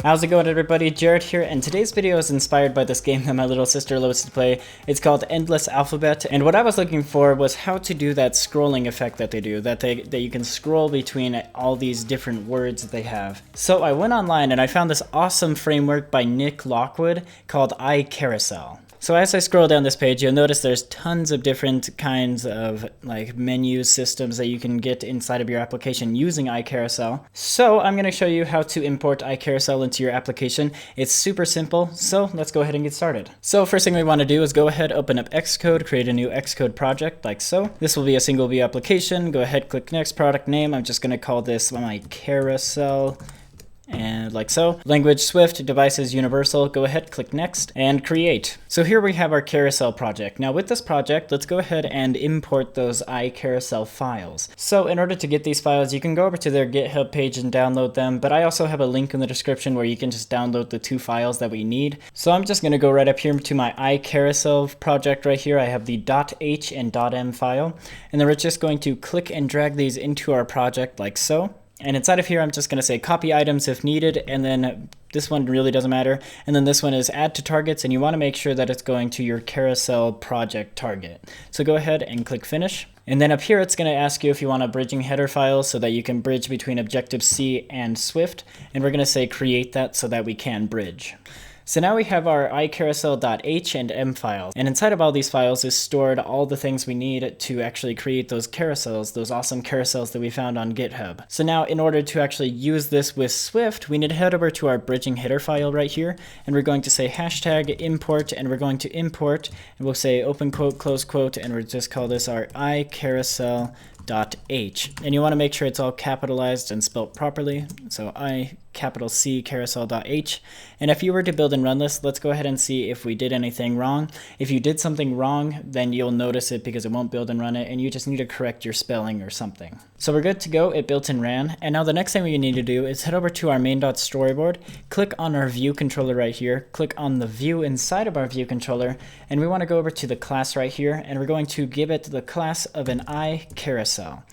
How's it going, everybody? Jared here, and today's video is inspired by this game that my little sister loves to play. It's called Endless Alphabet, and what I was looking for was how to do that scrolling effect that they do, that you can scroll between all these different words that they have. So I went online and I found this awesome framework by Nick Lockwood called iCarousel. So as I scroll down this page, you'll notice there's tons of different kinds of menu systems that you can get inside of your application using iCarousel. So I'm going to show you how to import iCarousel into your application. It's super simple, so let's go ahead and get started. So first thing we want to do is go ahead, open up Xcode, create a new Xcode project like so. This will be a single view application. Go ahead, click next, product name. I'm just going to call this my carousel. And like so. Language Swift, devices universal. Go ahead, click next, and create. So here we have our carousel project. Now with this project, let's go ahead and import those iCarousel files. So in order to get these files, you can go over to their GitHub page and download them, but I also have a link in the description where you can just download the 2 files that we need. So I'm just going to go right up here to my iCarousel project right here. I have the .h and .m file, and then we're just going to click and drag these into our project like so. And inside of here, I'm just going to say copy items if needed, and then this one really doesn't matter. And then this one is add to targets, and you want to make sure that it's going to your carousel project target. So go ahead and click finish. And then up here, it's going to ask you if you want a bridging header file so that you can bridge between Objective-C and Swift. And we're going to say create that so that we can bridge. So now we have our iCarousel.h and m files, and inside of all these files is stored all the things we need to actually create those carousels, those awesome carousels that we found on GitHub. So now in order to actually use this with Swift, we need to head over to our bridging header file right here, and we're going to say hashtag import, and we're going to import, and we'll say open quote, close quote, and we'll just call this our iCarousel.h. And you want to make sure it's all capitalized and spelled properly. So C carousel.h. And if you were to build and run this, let's go ahead and see if we did anything wrong. If you did something wrong, then you'll notice it because it won't build and run it, and you just need to correct your spelling or something. So we're good to go. It built and ran. And now the next thing we need to do is head over to our main.storyboard, click on our view controller right here, click on the view inside of our view controller, and we want to go over to the class right here, and we're going to give it the class of an iCarousel.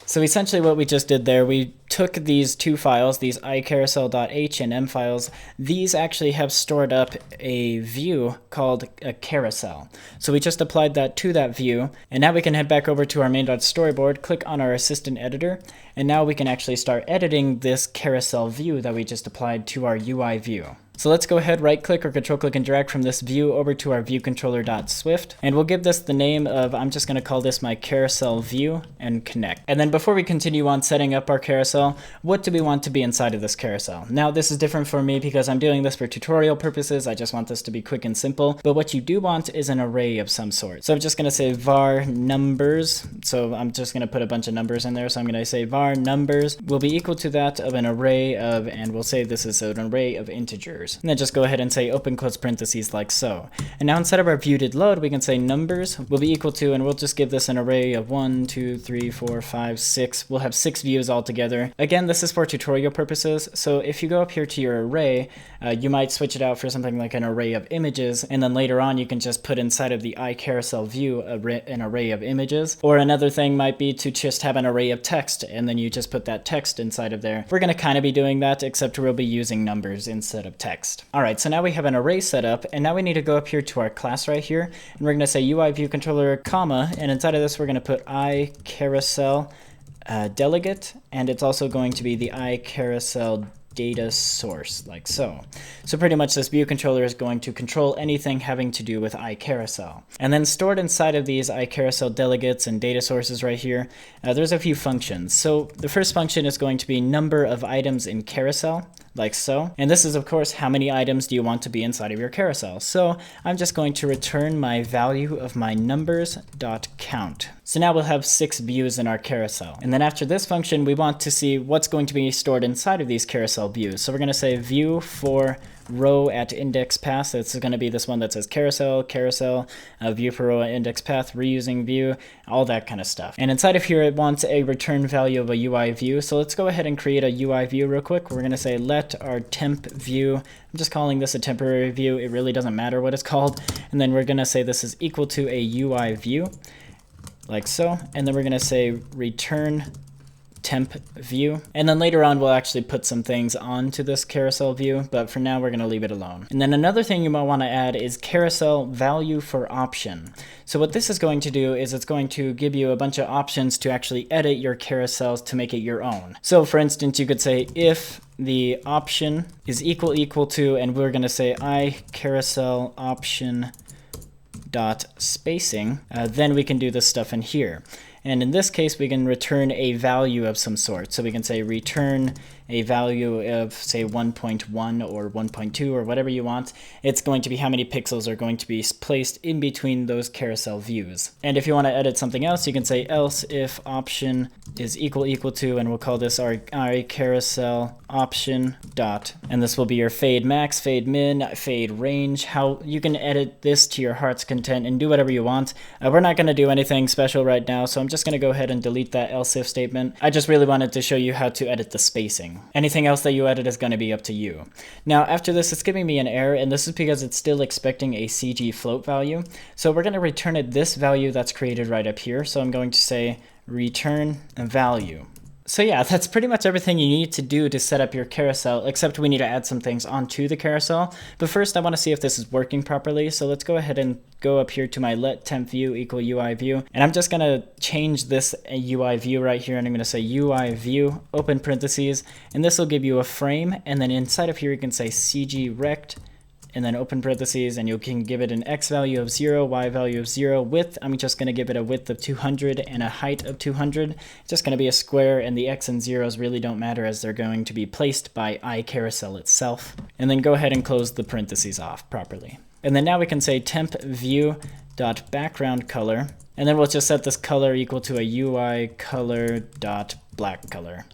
So essentially what we just did there, we took these 2 files, these iCarousel.h and m files. These actually have stored up a view called a carousel. So we just applied that to that view, and now we can head back over to our main.storyboard, click on our assistant editor, and now we can actually start editing this carousel view that we just applied to our UI view. So let's go ahead, right click or control click and drag from this view over to our view controller.swift, and we'll give this the name of, I'm just going to call this my carousel view, and connect. And then before we continue on setting up our carousel, what do we want to be inside of this carousel? Now this is different for me because I'm doing this for tutorial purposes. I just want this to be quick and simple, but what you do want is an array of some sort. So I'm just going to say var numbers. So I'm just going to put a bunch of numbers in there. So I'm going to say var numbers will be equal to that of an array of, and we'll say this is an array of integers. And then just go ahead and say open close parentheses like so. And now instead of our view did load, we can say numbers will be equal to, and we'll just give this an array of 1, 2, 3, 4, 5, 6. We'll have 6 views altogether. Again, this is for tutorial purposes. So if you go up here to your array, you might switch it out for something like an array of images. And then later on, you can just put inside of the iCarousel view an array of images. Or another thing might be to just have an array of text, and then you just put that text inside of there. We're going to kind of be doing that, except we'll be using numbers instead of text. Alright, so now we have an array set up, and now we need to go up here to our class right here, and we're going to say UI view controller, comma, and inside of this we're going to put iCarousel delegate, and it's also going to be the iCarousel data source, like so. So pretty much this view controller is going to control anything having to do with iCarousel. And then stored inside of these iCarousel delegates and data sources right here, there's a few functions. So the first function is going to be number of items in carousel, like so. And this is, of course, how many items do you want to be inside of your carousel. So I'm just going to return my value of my numbers.count. So now we'll have 6 views in our carousel. And then after this function, we want to see what's going to be stored inside of these carousel views. So we're going to say view for row at index path. So it's going to be this one that says carousel, view for row at index path, reusing view, all that kind of stuff. And inside of here, it wants a return value of a UI view. So let's go ahead and create a UI view real quick. We're going to say let our temp view, I'm just calling this a temporary view. It really doesn't matter what it's called. And then we're going to say this is equal to a UI view, like so. And then we're going to say return temp view. And then later on, we'll actually put some things onto this carousel view, but for now, we're going to leave it alone. And then another thing you might want to add is carousel value for option. So what this is going to do is it's going to give you a bunch of options to actually edit your carousels to make it your own. So for instance, you could say if the option is equal to, and we're going to say iCarousel option dot spacing, then we can do this stuff in here. And in this case, we can return a value of some sort. So we can say return a value of, say, 1.1 or 1.2 or whatever you want. It's going to be how many pixels are going to be placed in between those carousel views. And if you want to edit something else, you can say else if option is equal to, and we'll call this our carousel option dot. And this will be your fade max, fade min, fade range. How you can edit this to your heart's content and do whatever you want. We're not going to do anything special right now, so I'm just going to go ahead and delete that else if statement. I just really wanted to show you how to edit the spacing. Anything else that you edit is going to be up to you. Now after this, it's giving me an error, and this is because it's still expecting a CG float value. So we're going to return it this value that's created right up here. So I'm going to say return a value. So yeah, that's pretty much everything you need to do to set up your carousel, except we need to add some things onto the carousel. But first I want to see if this is working properly. So let's go ahead and go up here to my let temp view equal UI view. And I'm just going to change this UI view right here. And I'm going to say UI view, open parentheses, and this will give you a frame. And then inside of here, you can say CG rect, and then open parentheses, and you can give it an X value of 0, Y value of 0, width. I'm just going to give it a width of 200 and a height of 200. It's just going to be a square, and the X and zeros really don't matter as they're going to be placed by iCarousel itself. And then go ahead and close the parentheses off properly. And then now we can say temp view dot background color, and then we'll just set this color equal to a UI color dot black color.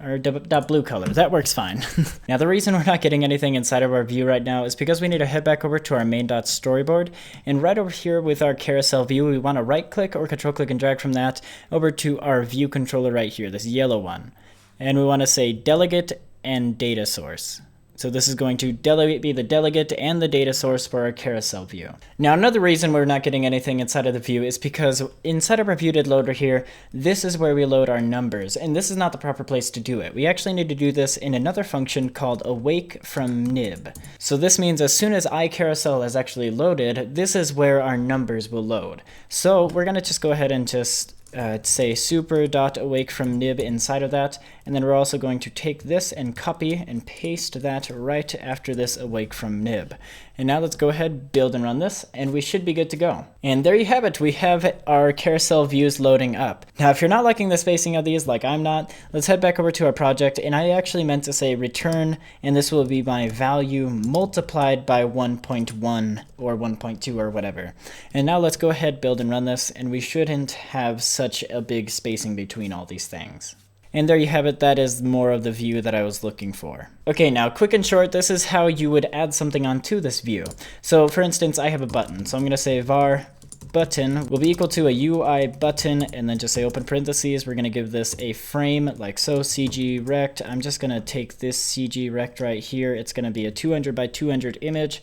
Or dot blue color. That works fine. Now the reason we're not getting anything inside of our view right now is because we need to head back over to our main.storyboard, and right over here with our carousel view, we want to right click or control click and drag from that over to our view controller right here, this yellow one. And we want to say delegate and data source. So this is going to be the delegate and the data source for our carousel view. Now another reason we're not getting anything inside of the view is because inside of our viewed loader here, this is where we load our numbers, and this is not the proper place to do it. We actually need to do this in another function called awake from nib. So this means as soon as iCarousel is actually loaded, this is where our numbers will load. So we're going to just go ahead and just say super.awake from nib inside of that, and then we're also going to take this and copy and paste that right after this awake from nib. And now let's go ahead, build and run this, and we should be good to go. And there you have it. We have our carousel views loading up. Now if you're not liking the spacing of these like I'm not, let's head back over to our project, and I actually meant to say return, and this will be my value multiplied by 1.1 or 1.2 or whatever. And now let's go ahead, build and run this, and we shouldn't have such a big spacing between all these things. And there you have it. That is more of the view that I was looking for. Okay, now quick and short, this is how you would add something onto this view. So for instance, I have a button. So I'm going to say var button will be equal to a UI button, and then just say open parentheses. We're going to give this a frame like so, CG rect. I'm just going to take this CG rect right here. It's going to be a 200 by 200 image.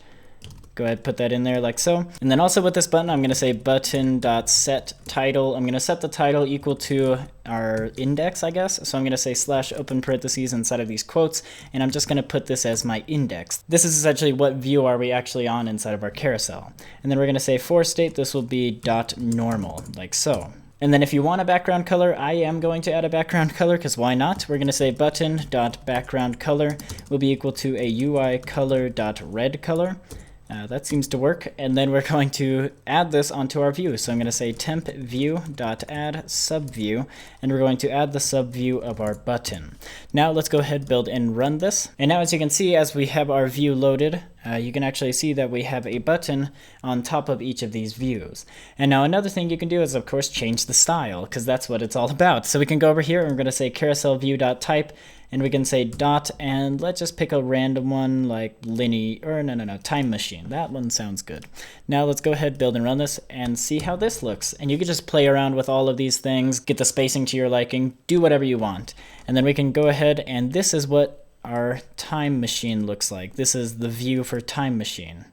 Go ahead, put that in there like so. And then also with this button, I'm going to say button.set title. I'm going to set the title equal to our index, I guess. So I'm going to say slash open parentheses inside of these quotes, and I'm just going to put this as my index. This is essentially what view are we actually on inside of our carousel. And then we're going to say for state, this will be dot normal, like so. And then if you want a background color, I am going to add a background color, because why not? We're going to say button.background color will be equal to a UI color.red color. That seems to work, and then we're going to add this onto our view. So I'm going to say temp view.add subview, and we're going to add the subview of our button. Now let's go ahead, build and run this. And now as you can see, as we have our view loaded, you can actually see that we have a button on top of each of these views. And now another thing you can do is of course change the style, because that's what it's all about. So we can go over here and we're going to say carousel view.type, and we can say dot, and let's just pick a random one like linear, or no, time machine. That one sounds good. Now let's go ahead, build and run this, and see how this looks. And you can just play around with all of these things, get the spacing to your liking, do whatever you want. And then we can go ahead, and this is what our time machine looks like. This is the view for time machine.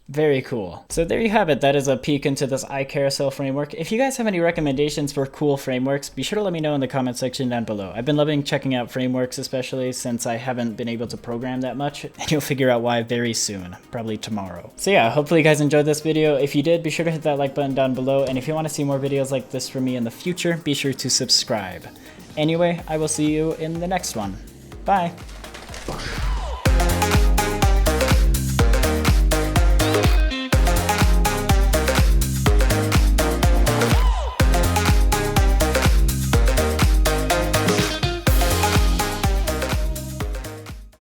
Very cool. So there you have it. That is a peek into this iCarousel framework. If you guys have any recommendations for cool frameworks, be sure to let me know in the comment section down below. I've been loving checking out frameworks, especially since I haven't been able to program that much, and you'll figure out why very soon, probably tomorrow. So yeah, hopefully you guys enjoyed this video. If you did, be sure to hit that like button down below, and if you want to see more videos like this from me in the future, be sure to subscribe. Anyway, I will see you in the next one. Bye!